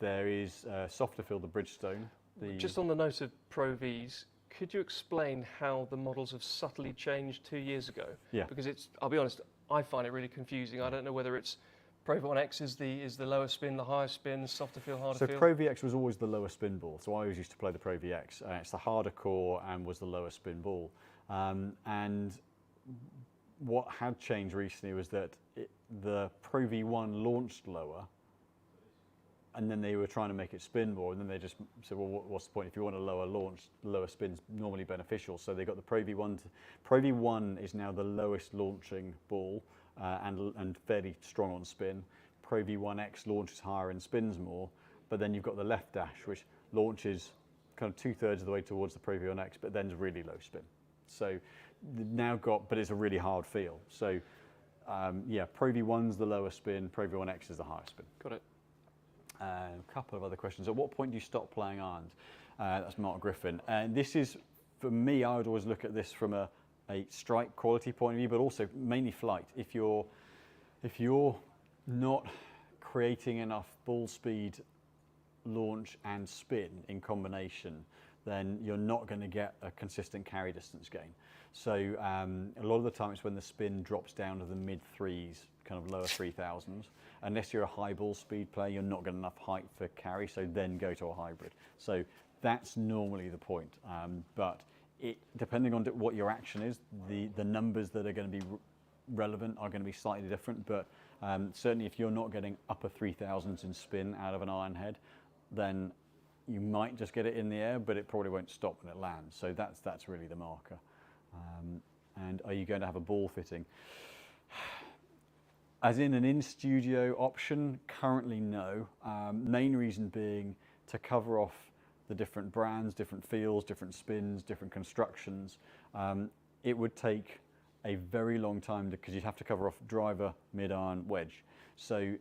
There is softer feel, the Bridgestone.
Just on the note of Pro Vs, could you explain how the models have subtly changed 2 years ago?
Yeah.
Because I'll be honest, I find it really confusing. I don't know whether it's Pro V1X is the lower spin, the higher spin, softer feel, harder feel.
So Pro VX was always the lower spin ball. So I always used to play the Pro VX. It's the harder core and was the lower spin ball. And what had changed recently was that the Pro V1 launched lower, and then they were trying to make it spin more, and then they just said, well, what's the point? If you want a lower launch, lower spin's normally beneficial. So they got the Pro V1. Pro V1 is now the lowest launching ball and fairly strong on spin. Pro V1X launches higher and spins more, but then you've got the left dash, which launches kind of 2/3 of the way towards the Pro V1X, but then's really low spin. So now but it's a really hard feel. So Pro V1's the lower spin, Pro V1X is the higher spin.
Got it.
A couple of other questions. At what point do you stop playing irons? That's Mark Griffin. And this is, for me, I would always look at this from a strike quality point of view, but also mainly flight. If you're not creating enough ball speed, launch and spin in combination, then you're not going to get a consistent carry distance gain. So a lot of the time it's when the spin drops down to the mid threes, kind of lower 3000s. Unless you're a high ball speed player, you're not getting enough height for carry, so then go to a hybrid. So that's normally the point. But depending on what your action is, the numbers that are going to be relevant are going to be slightly different. But certainly if you're not getting upper 3000s in spin out of an iron head, then you might just get it in the air, but it probably won't stop when it lands. So that's really the marker. And are you going to have a ball fitting? As in an in-studio option, currently no. Main reason being to cover off the different brands, different feels, different spins, different constructions. It would take a very long time because you'd have to cover off driver, mid-iron, wedge. So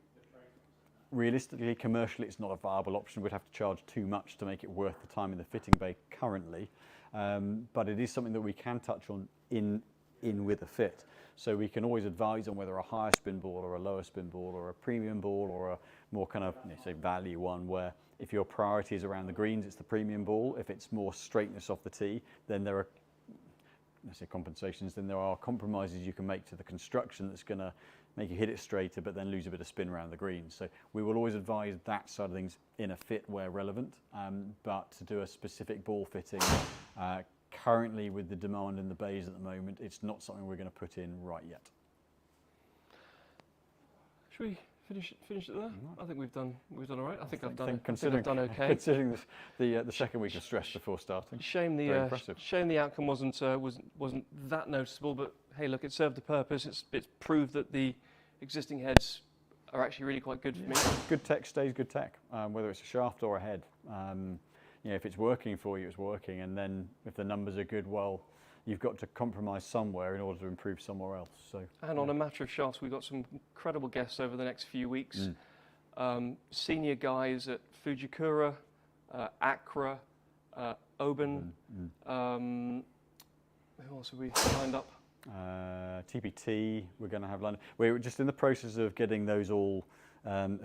realistically, commercially, it's not a viable option. We'd have to charge too much to make it worth the time in the fitting bay currently. But it is something that we can touch on in with a fit. So we can always advise on whether a higher spin ball or a lower spin ball or a premium ball or a more kind of, say, value one, where if your priority is around the greens, it's the premium ball. If it's more straightness off the tee, then there are, let's say, compensations, then there are compromises you can make to the construction that's going to make you hit it straighter but then lose a bit of spin around the greens. So we will always advise that side of things in a fit where relevant, but to do a specific ball fitting, currently with the demand in the bays at the moment, it's not something we're going to put in right yet.
Should we finish it there? I think we've done all right. I think I've done okay.
Considering the second week of stress before starting.
Shame the outcome wasn't that noticeable, but hey, look, it served a purpose. It's proved that the existing heads are actually really quite good for me.
Good tech stays good tech, whether it's a shaft or a head. If it's working for you, it's working, and then if the numbers are good, well, you've got to compromise somewhere in order to improve somewhere else. So. And
on a matter of shafts, we've got some incredible guests over the next few weeks. Senior guys at Fujikura, Accra, Oban. Who else have we lined up?
TPT, we're going to have lined up. We're just in the process of getting those all,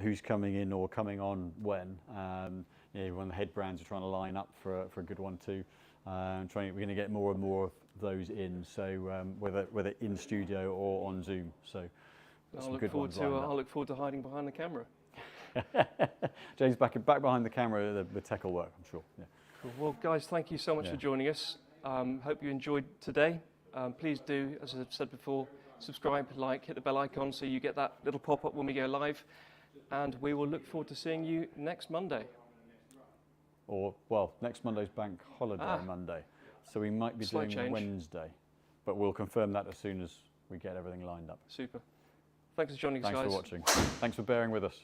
who's coming in or coming on when. One of the head brands are trying to line up for a good one too. We're going to get more and more of those in, so whether in studio or on Zoom. So
I'll look forward to hiding behind the camera.
James back behind the camera. The tech will work, I'm sure. Yeah.
Cool. Well, guys, thank you so much for joining us. Hope you enjoyed today. Please do, as I've said before, subscribe, like, hit the bell icon so you get that little pop-up when we go live. And we will look forward to seeing you next Monday.
Next Monday's bank holiday Monday. So we might be doing Wednesday. But we'll confirm that as soon as we get everything lined up.
Super. Thanks for joining us, guys.
Thanks for watching. Thanks for bearing with us.